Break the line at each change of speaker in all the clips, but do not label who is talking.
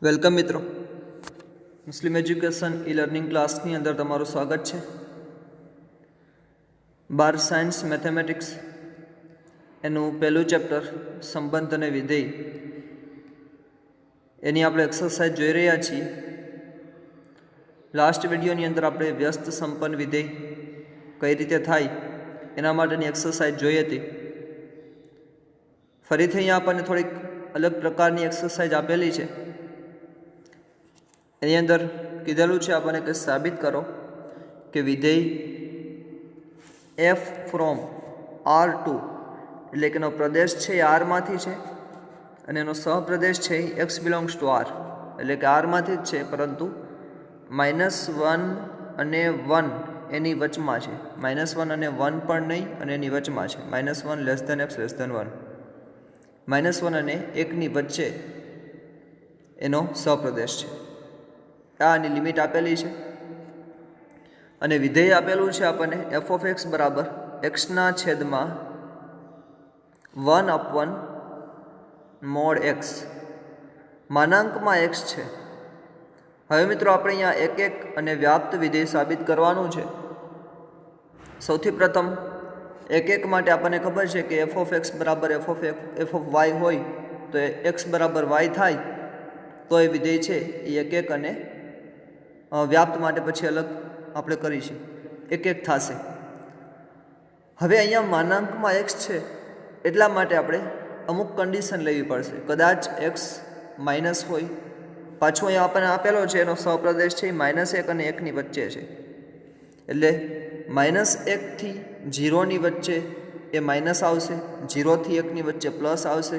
Welcome મિત્રો, મુસ્લિમ education e learning ક્લાસની અંદર તમારું સ્વાગત છે. 12 સાયન્સ મેથેમેટિક્સ એનું પહેલું ચેપ્ટર સંબંધ અને વિધેય એની આપણે એક્સરસાઇઝ જોઈ રહ્યા છીએ. લાસ્ટ વિડીયોની અંદર આપણે વ્યસ્ત સંપન્ન વિધેય કઈ રીતે થાય એના માટેની એક્સરસાઇઝ જોઈ હતી. ફરીથી અહીંયા આપણને થોડીક અલગ પ્રકારની એક્સરસાઇઝ આપેલી છે. એની અંદર કીધેલું છે આપણને કે સાબિત કરો કે વિધેય એફ ફ્રોમ R2 એટલે કે એનો પ્રદેશ છે એ આરમાંથી છે અને એનો સહપ્રદેશ છે એ એક્સ બિલોંગ્સ ટુ આર એટલે કે આરમાંથી જ છે, પરંતુ -1 અને 1 એની વચમાં છે. -1 અને 1 પણ નહીં અને એની વચમાં છે. -1 less than x less than 1, -1 અને 1 ની વચ્ચે એનો સહપ્રદેશ છે. આની લિમિટ આપેલી છે અને વિધેય આપેલું છે આપણને એફ ઓફ એક્સ બરાબર એક્સના છેદમાં 1/mod એક્સ, માનાંકમાં એક્સ છે. હવે મિત્રો આપણે અહીંયા એક એક અને વ્યાપ્ત વિધેય સાબિત કરવાનું છે. સૌથી પ્રથમ એક એક માટે આપણને ખબર છે કે એફ ઓફ એક્સ બરાબર એફ ઓફ વાય હોય તો એ એક્સ બરાબર વાય થાય તો એ વિધેય છે એ એક એક અને વ્યાપ્ત માટે પછી અલગ આપણે કરીશું, એક એક થશે. હવે અહીંયા માનાંકમાં એક્સ છે એટલા માટે આપણે અમુક કન્ડિશન લેવી પડશે. કદાચ એક્સ માઇનસ હોય, પાછું અહીંયા આપણને આપેલો છે એનો સહપ્રદેશ છે એ -1 અને 1 ની વચ્ચે છે, એટલે -1 થી 0 ની વચ્ચે એ માઇનસ આવશે, 0 થી 1 ની વચ્ચે પ્લસ આવશે.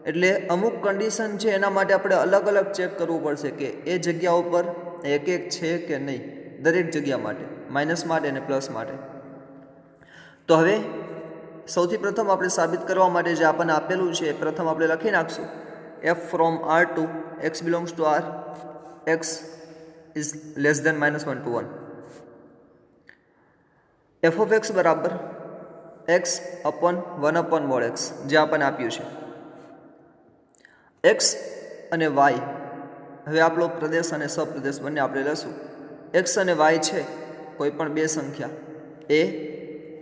એટલે અમુક કન્ડિશન છે એના માટે આપણે અલગ અલગ ચેક કરવું પડશે કે એ જગ્યા ઉપર એક એક છે કે નહીં, દરેક જગ્યા માટે, માઇનસ માટે અને પ્લસ માટે. તો હવે સૌથી પ્રથમ આપણે સાબિત કરવા માટે જે આપણને આપેલું છે પ્રથમ આપણે લખી નાખશું f from R2 x belongs to R, x is less than -1 to 1. F of x બરાબર એક્સ અપોન 1/mod એક્સ જે આપણને આપ્યું છે. એક્સ અને વાય, હવે આપણો પ્રદેશ અને સપ્રદેશ બંને આપણે લેશું. એક્સ અને વાય છે કોઈ પણ બે સંખ્યા એ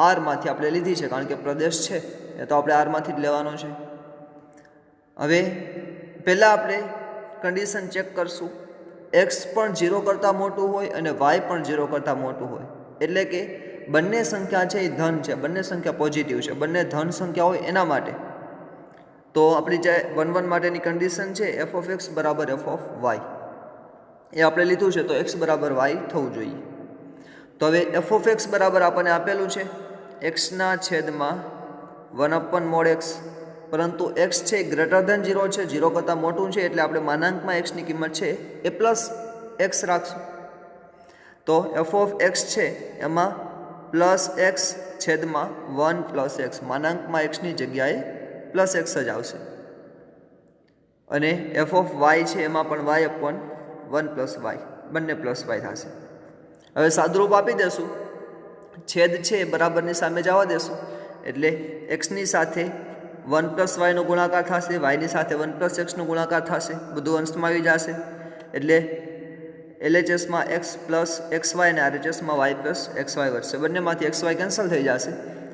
આરમાંથી આપણે લીધી છે, કારણ કે પ્રદેશ છે એ તો આપણે આરમાંથી જ લેવાનો છે. હવે પહેલાં આપણે કન્ડિશન ચેક કરશું. એક્સ પણ 0 કરતાં મોટું હોય અને વાય પણ 0 કરતાં મોટું હોય, એટલે કે બંને સંખ્યા છે એ ધન છે, બંને સંખ્યા પોઝિટિવ છે, બંને ધન સંખ્યા હોય એના માટે. તો આપણી જે 1 માટેની કન્ડિશન છે એફ ઓફ એક્સ બરાબર એફ ઓફ વાય એ આપણે લીધું છે, તો એક્સ બરાબર વાય થવું જોઈએ. તો હવે એફ ઓફ એક્સ બરાબર આપણને આપેલું છે એક્સના છેદમાં 1/mod એક્સ, પરંતુ એક્સ છે ગ્રેટર ધેન 0 છે, 0 કરતાં મોટું છે, એટલે આપણે માનાંકમાં એક્સની કિંમત છે એ પ્લસ એક્સ રાખશું. તો એફ ઓફ એક્સ છે એમાં પ્લસ એક્સ છેદમાં 1 પ્લસ એક્સ, માનાંકમાં એક્સની જગ્યાએ પ્લસ એક્સ જ આવશે. અને એફ ઓફ વાય છે એમાં પણ વાય અપોન 1 પ્લસ વાય, બંને પ્લસ વાય થશે. હવે સાદુરૂપ આપી દેશું, છેદ છે બરાબરની સામે જવા દેશું, એટલે એક્સની સાથે 1 પ્લસ વાયનો ગુણાકાર થશે, વાયની સાથે 1 પ્લસ એક્સનો ગુણાકાર થશે, બધું અંશમાં આવી જશે. એટલે LHSમાં એક્સ પ્લસ એક્સ વાય અને RHSમાં વાય પ્લસ એક્સ વાય વધશે, બંનેમાંથી એક્સ વાય કેન્સલ થઈ જશે,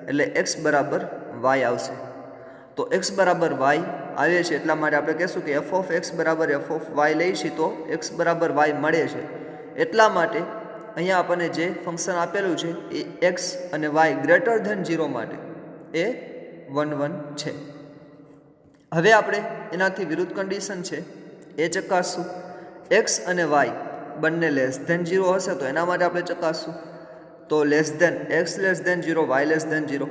એટલે એક્સ બરાબર વાય આવશે. તો એક્સ બરાબર વાય આવે છે એટલા માટે આપણે કહેશું કે એફ ઓફ એક્સ બરાબર એફ ઓફ વાય લઈશું તો એક્સ બરાબર વાય મળે છે. એટલા માટે અહીંયા આપણને જે ફંક્શન આપેલું છે એ એક્સ અને વાય ગ્રેટર ધેન 0 માટે એ 1 છે. હવે આપણે એનાથી વિરુદ્ધ કન્ડિશન છે એ ચકાસશું. એક્સ અને વાય બંને લેસ ધેન 0 હશે તો એના માટે આપણે ચકાસશું. તો less than x less than 0, y less than 0,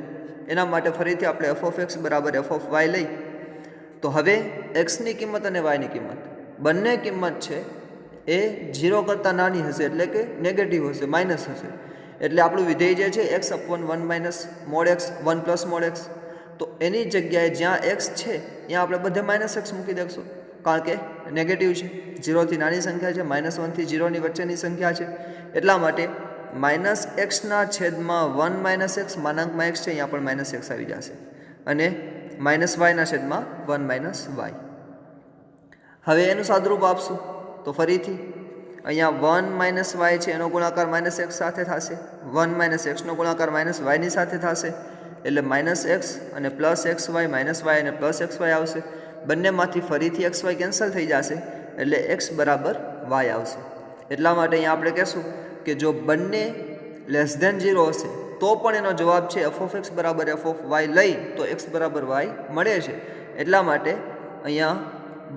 એના માટે ફરીથી આપણે એફ ઓફ એક્સ બરાબર એફ ઓફ વાય લઈ. તો હવે એક્સની કિંમત અને વાયની કિંમત બંને કિંમત છે એ 0 કરતાં નાની હશે, એટલે કે નેગેટિવ હશે, માઇનસ હશે. એટલે આપણું વિધેય જે છે x upon 1 -mod x, 1 plus mod x, તો એની જગ્યાએ જ્યાં એક્સ છે ત્યાં આપણે બધે -x મૂકી દઈશું, કારણ કે નેગેટિવ છે, 0 થી નાની સંખ્યા છે, -1 થી 0 ની વચ્ચેની સંખ્યા છે. એટલા માટે -x ના છેદમાં 1 - x, માનાંકમાં x છે અહીંયા પણ -x આવી જશે, અને -y ના છેદમાં 1 - y. હવે એનું સાદુરૂપ આપશું તો ફરીથી અહીંયા 1 માઇનસ વાય છે એનો ગુણાકાર માઇનસ એક્સ સાથે થશે, 1 માઇનસ એક્સનો ગુણાકાર માઇનસ વાયની સાથે થશે, એટલે માઇનસ એક્સ અને plus x y, minus y અને પ્લસ એક્સ વાય આવશે. બંનેમાંથી ફરીથી એક્સ વાય કેન્સલ થઈ જશે, એટલે એક્સ બરાબર વાય આવશે. એટલા માટે અહીંયા આપણે કહેશું કે જો બંને લેસ ધેન 0 હશે તો પણ એનો જવાબ છે એફ ઓફ એક્સ બરાબર એફ ઓફ વાય લઈ તો એક્સ બરાબર વાય મળે છે. એટલા માટે અહીંયા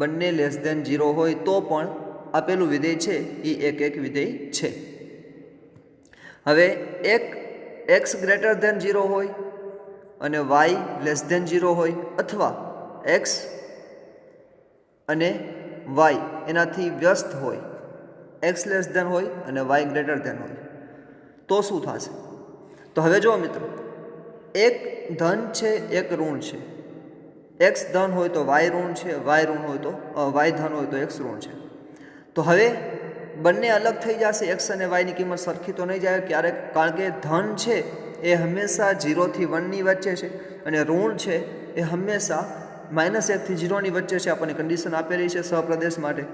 બંને લેસ ધેન 0 હોય તો પણ આપેલું વિધેય છે એ એક વિધેય છે. હવે એક એક્સ ગ્રેટર ધેન 0 હોય અને વાય લેસ ધેન 0 હોય, અથવા એક્સ અને વાય એનાથી વ્યસ્ત હોય, એક્સ લેસ ધેન હોય અને વાય ગ્રેટર ધેન હોય, તો શું થશે? તો હવે જુઓ મિત્રો, એક ધન છે એક ઋણ છે. એક્સ ધન હોય તો વાય ઋણ છે, વાય ઋણ હોય તો વાય ધન હોય તો એક્સ ઋણ છે. તો હવે બંને અલગ થઈ જશે, એક્સ અને વાયની કિંમત સરખી તો નહીં જાય ક્યારેક, કારણ કે ધન છે એ હંમેશા 0 થી 1ની વચ્ચે છે અને ઋણ છે એ હંમેશા -1 થી 0ની વચ્ચે છે. આપણને કન્ડિશન આપેલી છે સહપ્રદેશ માટે.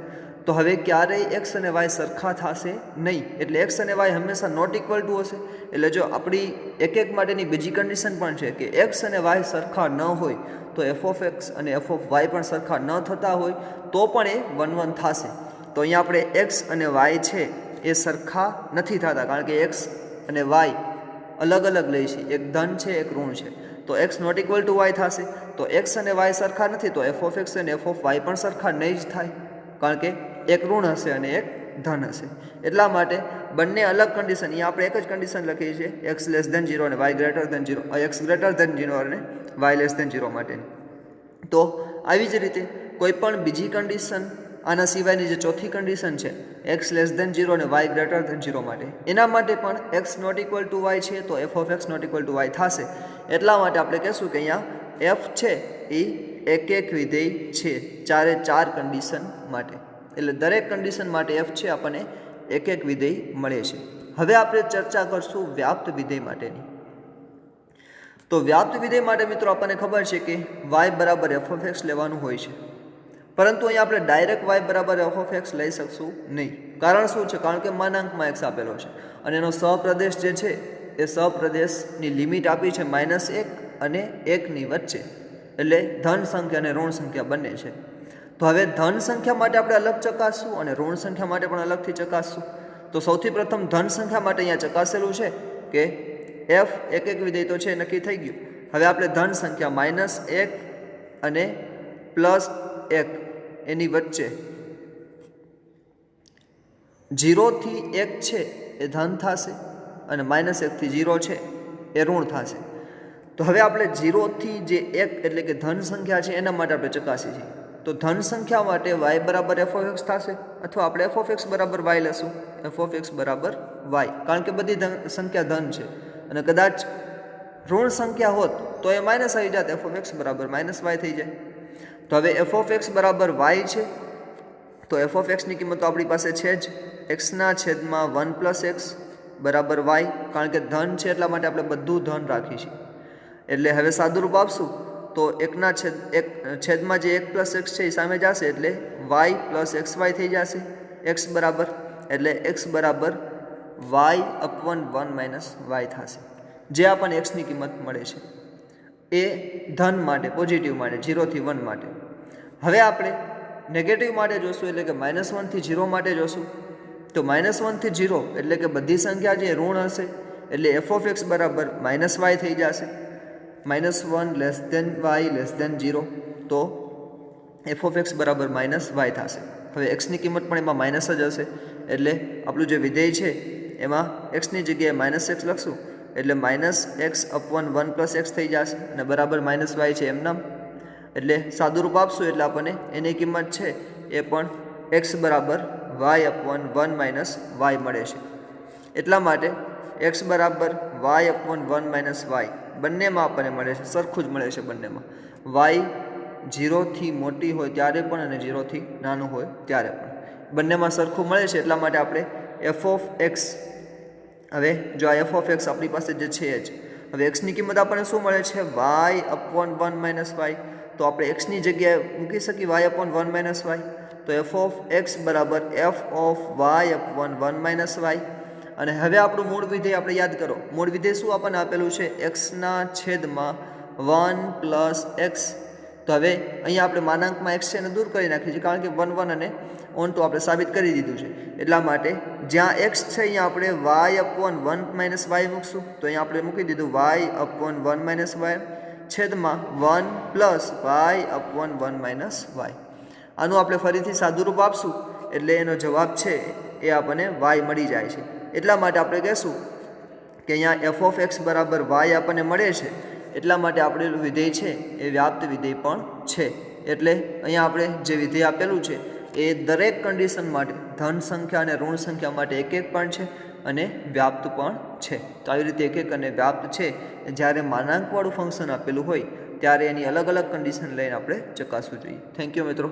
તો હવે ક્યારેય એક્સ અને વાય સરખા થશે નહીં, એટલે એક્સ અને વાય હંમેશા નોટ ઇક્વલ ટુ હશે. એટલે જો આપણી એક માટેની બીજી કન્ડિશન પણ છે કે એક્સ અને વાય સરખા ન હોય તો એફ ઓફ એક્સ અને એફ ઓફ વાય પણ સરખા ન થતા હોય તો પણ એ 1 થશે. તો અહીંયા આપણે એક્સ અને વાય છે એ સરખા નથી થતા, કારણ કે એક્સ અને વાય અલગ અલગ લઈ છે, એક ધન છે એક ઋણ છે. તો x not equal to y થશે. તો એક્સ અને વાય સરખા નથી તો એફ ઓફ એક્સ અને એફ ઓફ વાય પણ સરખા નહીં જ થાય, કારણ કે એક ઋણ હશે અને એક ધન હશે. એટલા માટે બંને અલગ કન્ડિશન, અહીંયા આપણે એક જ કન્ડિશન લખી છે એક્સ લેસ ધેન 0 અને y greater than 0, x greater than 0 અને વાય લેસ ધેન 0 માટેની. તો આવી જ રીતે કોઈ પણ બીજી કન્ડિશન આના સિવાયની જે ચોથી કન્ડિશન છે એક્સ લેસ ધેન 0 અને વાય ગ્રેટર ધેન 0 માટે, એના માટે પણ x not equal to y છે તો f of x not equal to y થશે. એટલા માટે આપણે કહેશું કે અહીંયા એફ છે એ એક વિધેય છે 4 કન્ડિશન માટે. એટલે દરેક કન્ડિશન માટે એફ છે આપણને એક વિધેય મળે છે. હવે આપણે ચર્ચા કરશું વ્યાપ્ત વિધેય માટેની. તો વ્યાપ્ત વિધેય માટે મિત્રો આપણને ખબર છે કે વાય બરાબર એફ ઓફ એક્સ લેવાનું હોય છે, પરંતુ અહીંયા આપણે ડાયરેક્ટ વાય બરાબર એફ ઓફ એક્સ લઈ શકશું નહીં. કારણ શું છે? કારણ કે માનાંકમાં એક્સ આપેલો છે અને એનો સહપ્રદેશ જે છે એ સહપ્રદેશની લિમિટ આપી છે -1 અને 1ની વચ્ચે, એટલે ધન સંખ્યા અને ઋણ સંખ્યા બંને છે. તો હવે ધન સંખ્યા માટે આપણે અલગ ચકાસશું અને ઋણ સંખ્યા માટે પણ અલગથી ચકાસશું. તો સૌથી પ્રથમ ધન સંખ્યા માટે અહીંયા ચકાસેલું છે કે એફ એક વિધેય તો છે, નક્કી થઈ ગયું. હવે આપણે ધન સંખ્યા -1 અને +1 એની વચ્ચે 0 થી 1 છે એ ધન થશે અને -1 થી 0 છે એ ઋણ થશે. તો હવે આપણે 0 થી જે 1 એટલે કે ધન સંખ્યા છે એના માટે આપણે ચકાસી છીએ. તો ધન સંખ્યા માટે y બરાબર એફ ઓફ એક્સ થશે, અથવા આપણે એફ ઓફ એક્સ બરાબર વાય લેશું, એફ ઓફ એક્સ બરાબર વાય, કારણ કે બધી સંખ્યા ધન છે. અને કદાચ ઋણ સંખ્યા હોત તો એ માઇનસ આવી જાત, એફ ઓફ એક્સ બરાબર -y થઈ જાય. તો હવે એફ ઓફ એક્સ બરાબર વાય છે, તો એફ ઓફ એક્સની કિંમત તો આપણી પાસે છે જ, એક્સના છેદમાં 1 + એક્સ બરાબર વાય, કારણ કે ધન છે એટલા માટે આપણે બધું ધન રાખી છીએ. એટલે હવે સાદુરૂપ આપશું તો છેદમાં જે 1 + એક્સ છે એ સામે જશે, એટલે વાય + xy થઈ જશે. એક્સ બરાબર એટલે એક્સ બરાબર y/1 - y થશે, જે આપણને એક્સની કિંમત મળે છે એ ધન માટે, પોઝિટિવ માટે, 0 થી 1 માટે. હવે આપણે નેગેટિવ માટે જોશું, એટલે કે -1 થી 0 માટે જોશું. તો -1 થી 0 એટલે કે બધી સંખ્યા જે ઋણ હશે, એટલે એફ ઓફ એક્સ બરાબર -y થઈ જશે. -1 less than y less than 0, તો એફ ઓફ એક્સ બરાબર -y થશે. હવે એક્સની કિંમત પણ એમાં માઇનસ જ હશે, એટલે આપણું જે વિધેય છે એમાં એક્સની જગ્યાએ -x લખશું, એટલે -x/1 + x થઈ જશે અને બરાબર -y છે એમનામ. એટલે સાદુરૂપ આપશું એટલે આપણને એની કિંમત છે એ પણ x બરાબર y/1 - y મળે છે. એટલા માટે x બરાબર y/1 - y બંનેમાં આપણને મળે છે, સરખું જ મળે છે બંનેમાં. y 0 થી મોટી હોય ત્યારે પણ અને 0 થી નાનું હોય ત્યારે પણ બંનેમાં સરખું મળે છે. એટલા માટે આપણે એફ ઓફ એક્સ, હવે જો આ એફ ઓફ એક્સ આપણી પાસે જે છે જ, હવે એક્સની કિંમત આપણને શું મળે છે? y/1 - y. તો આપણે એક્સની જગ્યાએ મૂકી શકીએ y/1 - y. તો એફ ઓફ એક્સ બરાબર f of y upon 1 minus y. અને હવે આપણું મૂળ વિધેય આપણે યાદ કરો. મૂળ વિધેય શું આપણને આપેલું છે? એક્સના છેદમાં 1 પ્લસ એક્સ. તો હવે અહીંયા આપણે માનાંકમાં એક્સ છે એને દૂર કરી નાખીએ છીએ, કારણ કે 1 1 અને ઓન તો આપણે સાબિત કરી દીધું છે. એટલા માટે જ્યાં એક્સ છે અહીંયા આપણે વાય અપોન 1 માઇનસ વાય મૂકશું. તો અહીંયા આપણે મૂકી દીધું વાય અપોન 1 માઇનસ વાય છેદમાં 1 plus y upon 1 minus y. આનું આપણે ફરીથી સાદુરૂપ આપશું એટલે એનો જવાબ છે એ આપણને વાય મળી જાય છે. એટલા માટે આપણે કહેશું કે અહીંયા એફ ઓફ એક્સ બરાબર વાય આપણને મળે છે. એટલા માટે આપેલું વિધેય છે એ વ્યાપ્ત વિધેય પણ છે. એટલે અહીંયા આપણે જે વિધેય આપેલું છે એ દરેક કન્ડિશન માટે ધન સંખ્યા અને ઋણ સંખ્યા માટે એક એક પણ છે અને વ્યાપ્ત પણ છે. તો આવી રીતે એક એક અને વ્યાપ્ત છે. જ્યારે માનાંકવાળું ફંક્શન આપેલું હોય ત્યારે એની અલગ અલગ કન્ડિશન લઈને આપણે ચકાસવું જોઈએ. થેન્ક યુ મિત્રો.